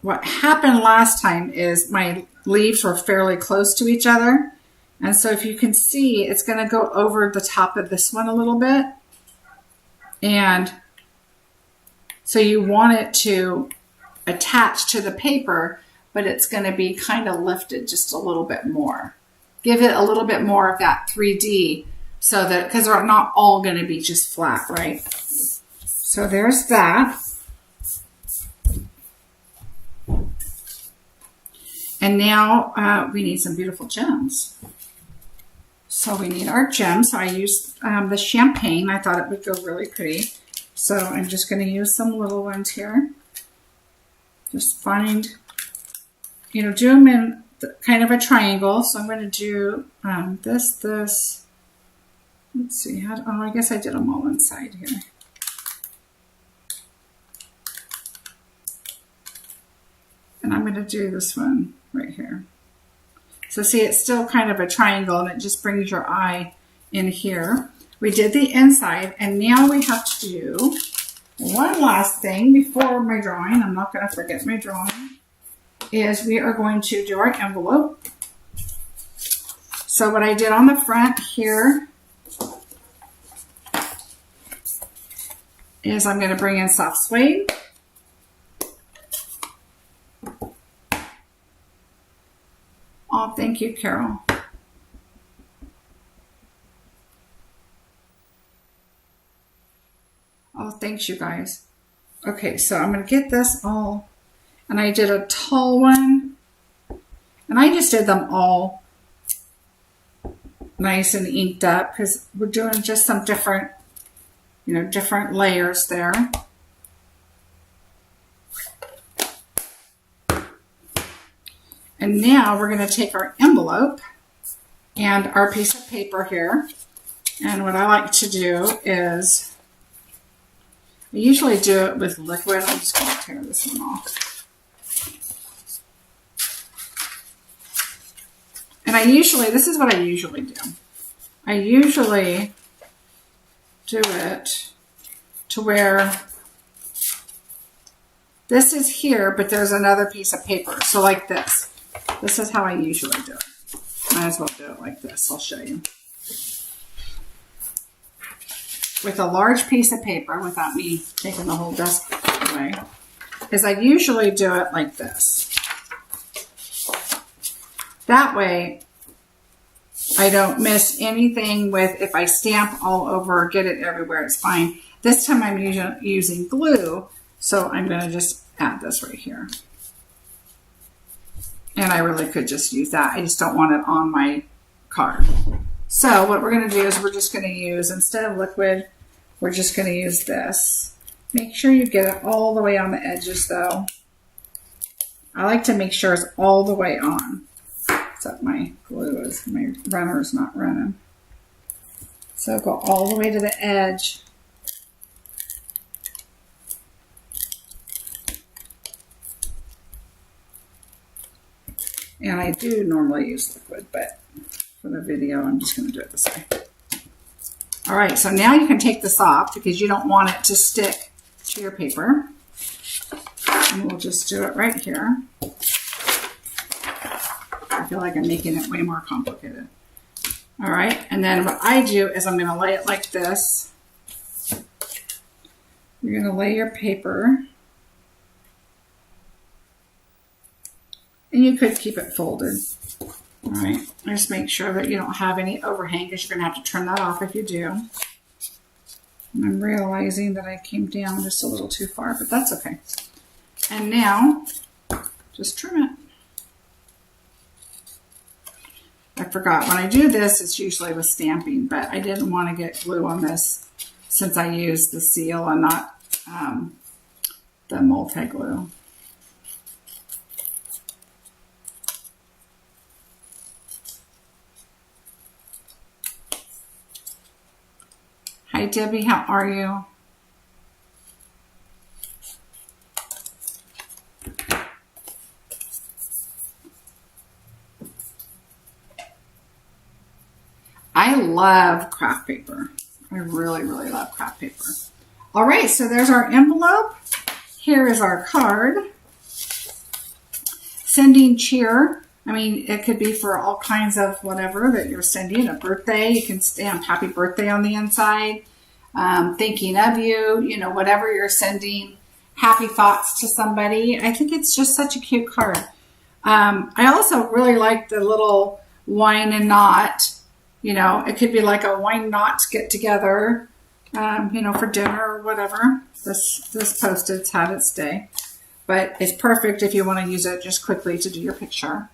what happened last time is my leaves were fairly close to each other. And so if you can see, it's going to go over the top of this one a little bit. And so you want it to attach to the paper, but it's going to be kind of lifted just a little bit more. Give it a little bit more of that 3D, so that, because they're not all going to be just flat, right? So there's that. And now we need some beautiful gems. So we need our gems. So I used the champagne. I thought it would go really pretty. So I'm just going to use some little ones here. Just find, you know, do them in kind of a triangle. So I'm going to do this. Let's see. Oh, I guess I did them all inside here. And I'm going to do this one right here. So see, it's still kind of a triangle, and it just brings your eye in here. We did the inside, and now we have to do one last thing before my drawing. I'm not going to forget my drawing. Is we are going to do our envelope. So what I did on the front here is I'm going to bring in soft suede. Oh, thank you, Carol. Oh, thanks, you guys. Okay, so I'm going to get this all, and I did a tall one, and I just did them all nice and inked up, because we're doing just some different, you know, different layers there. And now we're going to take our envelope and our piece of paper here. And what I like to do is, I usually do it with liquid. I'm just going to tear this one off. And this is what I usually do. I usually do it to where this is here, but there's another piece of paper. So like this. This is how I usually do it. Might as well do it like this. I'll show you. With a large piece of paper, without me taking the whole desk away, is I usually do it like this. That way, I don't miss anything with, if I stamp all over, get it everywhere, it's fine. This time I'm using glue, so I'm going to just add this right here. And I really could just use that. I just don't want it on my card. So what we're going to do is we're just going to use, instead of liquid, we're just going to use this. Make sure you get it all the way on the edges though. I like to make sure it's all the way on. Except my runner is not running. So go all the way to the edge. And I do normally use liquid, but for the video, I'm just going to do it this way. All right, so now you can take this off because you don't want it to stick to your paper. And we'll just do it right here. I feel like I'm making it way more complicated. All right, and then what I do is I'm going to lay it like this. You're going to lay your paper. And you could keep it folded. All right, just make sure that you don't have any overhang because you're going to have to turn that off if you do. And I'm realizing that I came down just a little too far, but that's okay. And now, just trim it. I forgot, when I do this, it's usually with stamping, but I didn't want to get glue on this since I used the seal and not the multi-glue. Hi Debbie, how are you? I love craft paper. I really, really love craft paper. All right, so there's our envelope. Here is our card. Sending cheer. I mean, it could be for all kinds of whatever that you're sending. A birthday, you can stamp happy birthday on the inside. Thinking of you, you know, whatever you're sending. Happy thoughts to somebody. I think it's just such a cute card. I also really like the little wine and knot. You know, it could be like a wine knot get together, you know, for dinner or whatever. This Post-its had its day. But it's perfect if you want to use it just quickly to do your picture.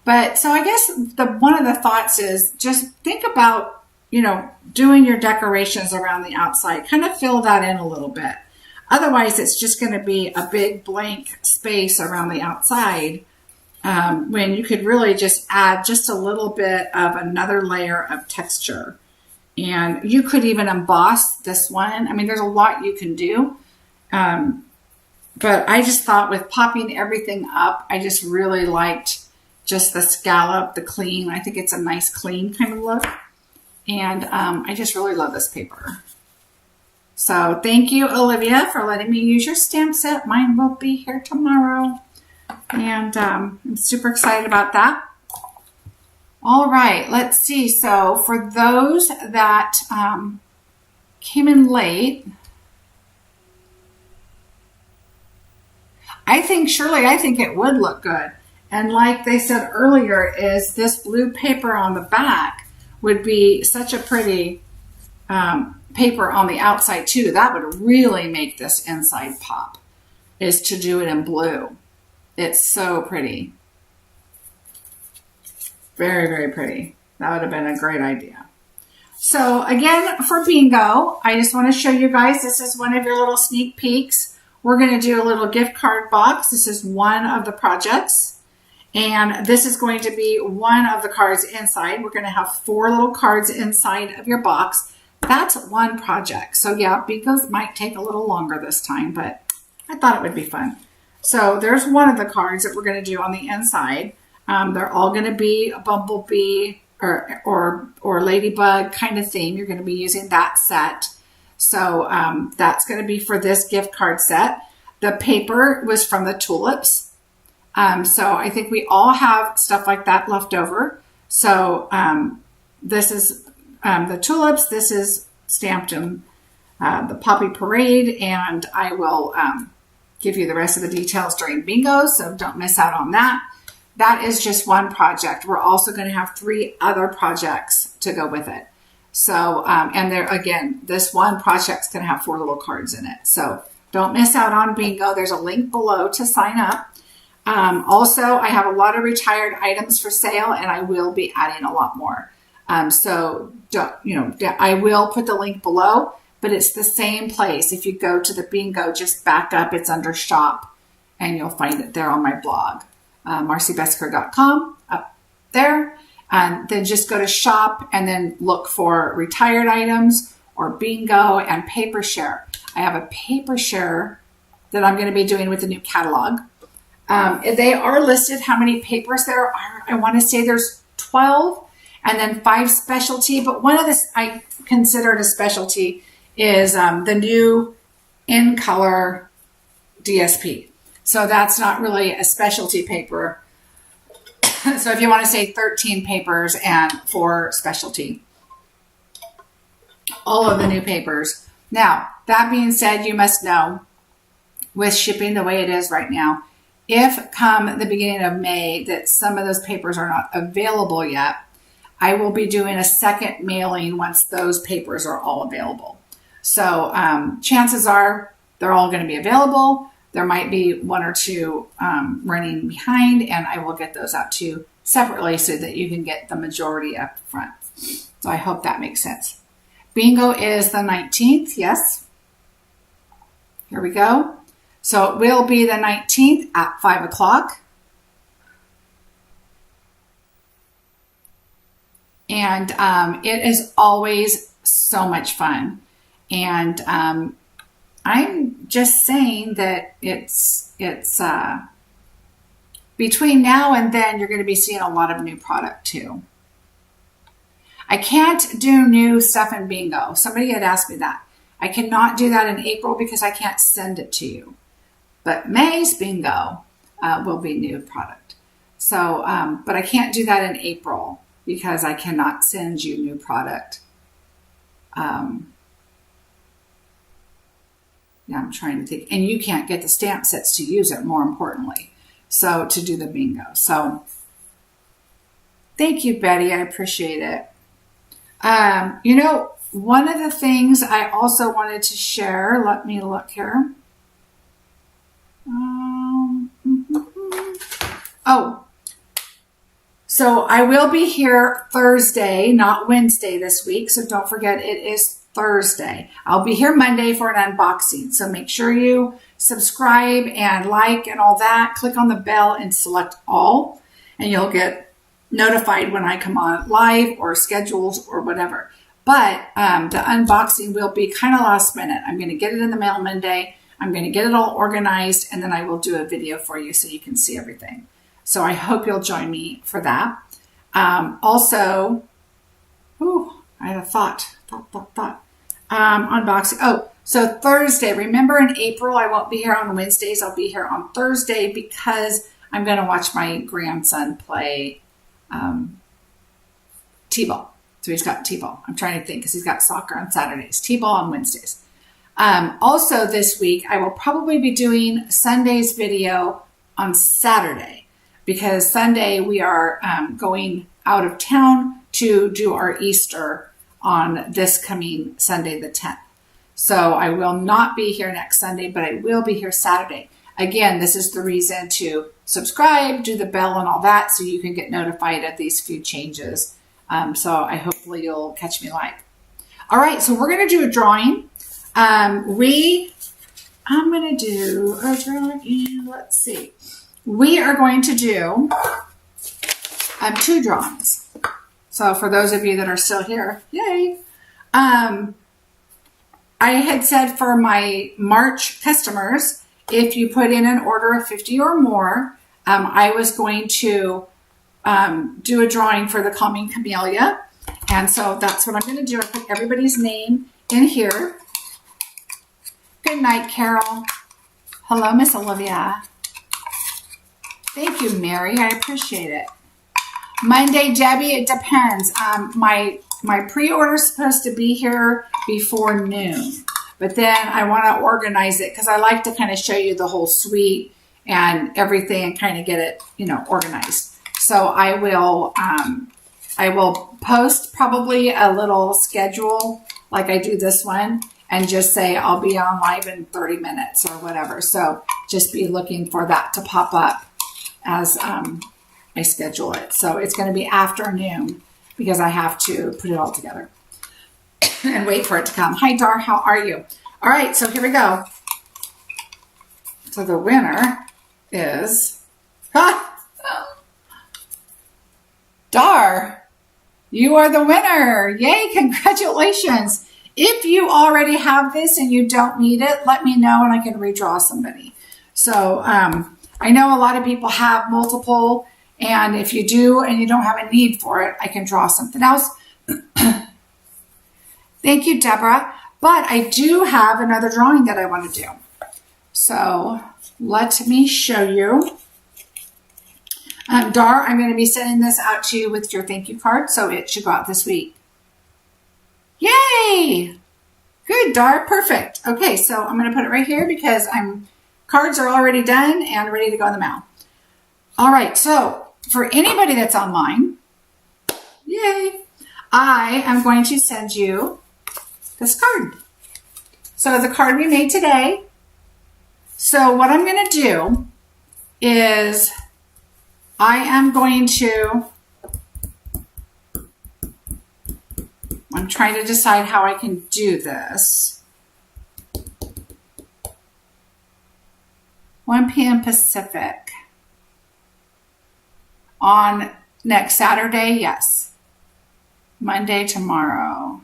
But so I guess one of the thoughts is just think about, you know, doing your decorations around the outside. Kind of fill that in a little bit. Otherwise, it's just going to be a big blank space around the outside when you could really just add just a little bit of another layer of texture. And you could even emboss this one. I mean, there's a lot you can do. But I just thought with popping everything up, I just really liked just the scallop, the clean. I think it's a nice clean kind of look. And I just really love this paper. So thank you, Olivia, for letting me use your stamp set. Mine will be here tomorrow. And I'm super excited about that. All right, let's see. So for those that came in late, I think it would look good. And like they said earlier, is this blue paper on the back would be such a pretty paper on the outside too. That would really make this inside pop, is to do it in blue. It's so pretty. Very, very pretty. That would have been a great idea. So again, for bingo, I just want to show you guys, this is one of your little sneak peeks. We're going to do a little gift card box. This is one of the projects. And this is going to be one of the cards inside. We're going to have 4 little cards inside of your box. That's one project. So yeah, bingos might take a little longer this time, but I thought it would be fun. So there's one of the cards that we're going to do on the inside. They're all going to be a bumblebee or ladybug kind of theme. You're going to be using that set. So that's going to be for this gift card set. The paper was from the tulips. So I think we all have stuff like that left over. So this is the tulips. This is stamped in the Poppy Parade, and I will give you the rest of the details during bingo, so don't miss out on that. That is just one project. We're also going to have 3 other projects to go with it. So, and there again, this one project's going to have 4 little cards in it. So don't miss out on bingo. There's a link below to sign up. Also, I have a lot of retired items for sale, and I will be adding a lot more. So, I will put the link below. but it's the same place. If you go to the bingo, just back up, it's under shop, and you'll find it there on my blog, marciebeseckerdesigns.com, up there. And then just go to shop and then look for retired items or bingo and paper share. I have a paper share that I'm going to be doing with the new catalog. They are listed how many papers there are. I want to say there's 12 and then 5 specialty. But one of this I considered a specialty is the new in color DSP. So that's not really a specialty paper. So if you want to say 13 papers and 4 specialty, all of the new papers. Now, that being said, you must know with shipping the way it is right now, if come the beginning of May that some of those papers are not available yet, I will be doing a second mailing once those papers are all available. So chances are they're all going to be available. There might be 1 or 2 running behind, and I will get those out to you separately so that you can get the majority up front. So I hope that makes sense. Bingo is the 19th, yes. Here we go. So it will be the 19th at 5 o'clock. And it is always so much fun. And I'm just saying that it's between now and then, you're going to be seeing a lot of new product too. I can't do new stuff in bingo. Somebody had asked me that. I cannot do that in April because I can't send it to you. But May's bingo will be new product. So, but I can't do that in April because I cannot send you new product. Yeah, I'm trying to think. And you can't get the stamp sets to use it, more importantly. So to do the bingo. So thank you, Betty. I appreciate it. You know, one of the things I also wanted to share, let me look here. Oh, so I will be here Thursday, not Wednesday this week. So don't forget, it is Thursday. I'll be here Monday for an unboxing. So make sure you subscribe and like and all that. Click on the bell and select all, and you'll get notified when I come on live or schedules or whatever. But the unboxing will be kind of last minute. I'm going to get it in the mail Monday. I'm going to get it all organized, and then I will do a video for you so you can see everything. So I hope you'll join me for that. Also, I had a thought. Unboxing. Oh, so Thursday. Remember in April, I won't be here on Wednesdays. I'll be here on Thursday because I'm going to watch my grandson play T-ball. So he's got T-ball. I'm trying to think because he's got soccer on Saturdays, T-ball on Wednesdays. Also this week, I will probably be doing Sunday's video on Saturday because Sunday we are going out of town to do our Easter on this coming Sunday, the 10th. So I will not be here next Sunday, but I will be here Saturday. Again, this is the reason to subscribe, do the bell and all that so you can get notified of these few changes. So I hopefully you'll catch me live. All right, so we're going to do a drawing. I'm going to do a drawing. Let's see. We are going to do 2 drawings. So for those of you that are still here, yay. I had said for my March customers, if you put in an order of 50 or more, I was going to do a drawing for the Calming Camellia. And so that's what I'm going to do. I put everybody's name in here. Good night, Carol. Hello, Miss Olivia. Thank you, Mary. I appreciate it. Monday, Debbie, it depends. My pre-order is supposed to be here before noon, but then I want to organize it because I like to kind of show you the whole suite and everything and kind of get it, organized. So I will post probably a little schedule like I do this one and just say I'll be on live in 30 minutes or whatever. So just be looking for that to pop up as I schedule it. So it's going to be afternoon because I have to put it all together. and wait for it to come. Hi, Dar. How are you? All right, so here we go. So the winner is Dar. You are the winner. Yay, congratulations. If you already have this and you don't need it, let me know and I can redraw somebody. So I know a lot of people have multiple, and if you do and you don't have a need for it, I can draw something else. Thank you, Deborah. But I do have another drawing that I want to do. So let me show you. Dar, I'm going to be sending this out to you with your thank you card, so it should go out this week. Yay! Good, Dar. Perfect. Okay, so I'm going to put it right here because cards are already done and ready to go in the mail. All right, so for anybody that's online, yay, I am going to send you this card. So the card we made today. So what I'm going to do is I'm trying to decide how I can do this. 1 p.m. Pacific. On next Saturday, yes. Monday, tomorrow.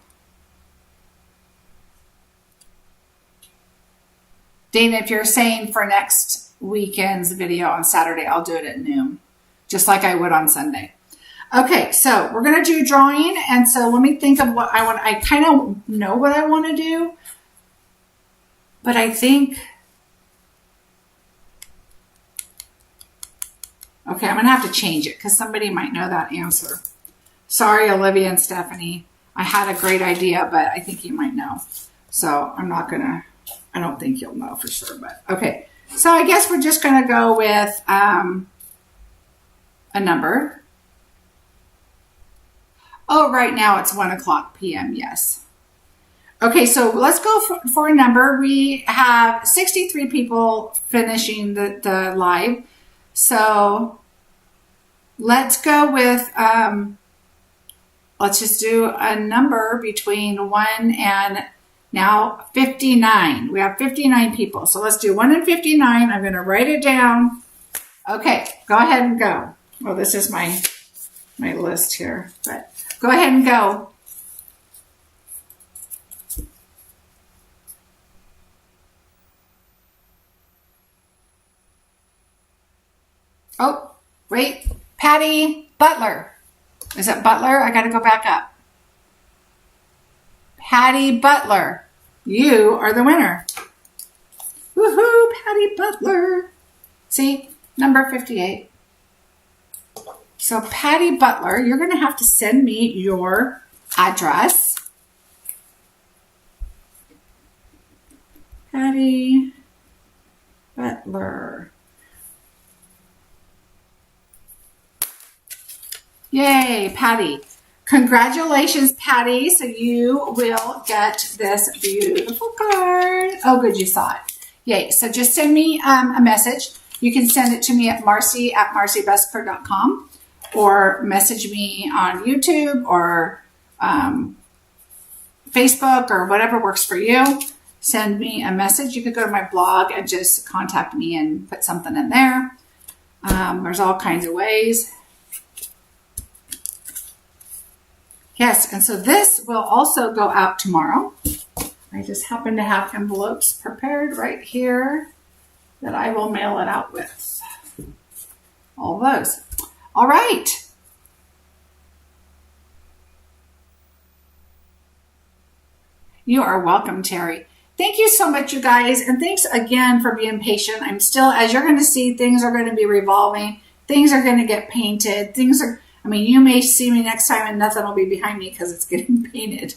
Dana, if you're saying for next weekend's video on Saturday, I'll do it at noon, just like I would on Sunday. Okay, so we're going to do drawing, and so let me think of what I want. I kind of know what I want to do, but I think, okay, I'm going to have to change it because somebody might know that answer. Sorry, Olivia and Stephanie. I had a great idea, but I think you might know. So I'm not going to, I don't think you'll know for sure, but okay. So I guess we're just going to go with a number. Oh, right now it's 1:00 p.m. Yes. Okay, so let's go for a number. We have 63 people finishing the live. So let's go with, let's just do a number between 1 and now 59. We have 59 people. So let's do 1 and 59. I'm going to write it down. Okay, go ahead and go. Well, this is my list here, but go ahead and go. Oh, wait. Patty Butler. Is it Butler? I got to go back up. Patty Butler. You are the winner. Woohoo, Patty Butler. See, number 58. So Patty Butler, you're going to have to send me your address. Patty Butler. Yay, Patty. Congratulations, Patty. So you will get this beautiful card. Oh, good, you saw it. Yay. So just send me a message. You can send it to me at marcie@marciebeseckerdesigns.com or message me on YouTube or Facebook or whatever works for you. Send me a message. You could go to my blog and just contact me and put something in there. There's all kinds of ways. Yes, and so this will also go out tomorrow. I just happen to have envelopes prepared right here that I will mail it out with. All those. All right. You are welcome, Terry. Thank you so much, you guys. And thanks again for being patient. I'm still, as you're going to see, things are going to be revolving. Things are going to get painted. I mean, you may see me next time and nothing will be behind me because it's getting painted.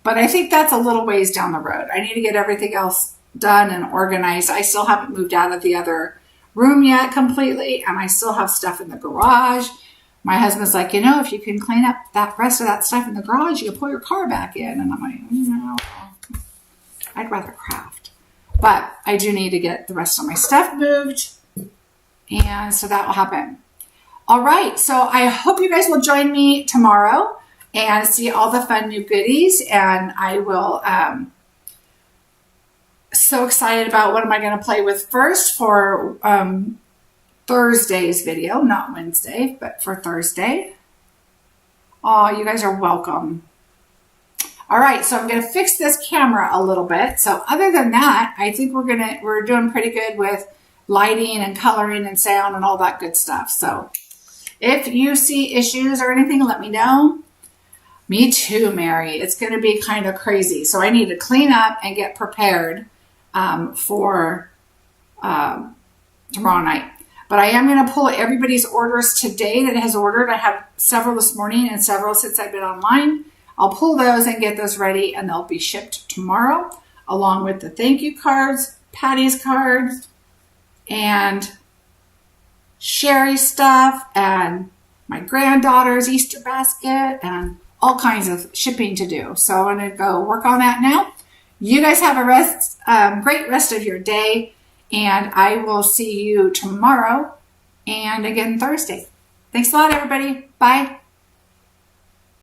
But I think that's a little ways down the road. I need to get everything else done and organized. I still haven't moved out of the other room yet completely, and I still have stuff in the garage. My husband's like, you know, if you can clean up that rest of that stuff in the garage, you can pull your car back in. And I'm like, no, I'd rather Kraft. But I do need to get the rest of my stuff moved, and so that will happen. All right, so I hope you guys will join me tomorrow. and see all the fun new goodies. And I will, so excited about what am I going to play with first for Thursday's video, not Wednesday, but for Thursday. Oh, you guys are welcome. All right, so I'm going to fix this camera a little bit. So other than that, I think we're doing pretty good with lighting and coloring and sound and all that good stuff. So if you see issues or anything, let me know. Me too, Mary. It's going to be kind of crazy. So I need to clean up and get prepared for tomorrow night. But I am going to pull everybody's orders today that has ordered. I have several this morning and several since I've been online. I'll pull those and get those ready, and they'll be shipped tomorrow, along with the thank you cards, Patty's cards, and Sherry stuff, and my granddaughter's Easter basket, and all kinds of shipping to do. So I'm going to go work on that now. You guys have a great rest of your day, and I will see you tomorrow and again Thursday. Thanks a lot, everybody. Bye.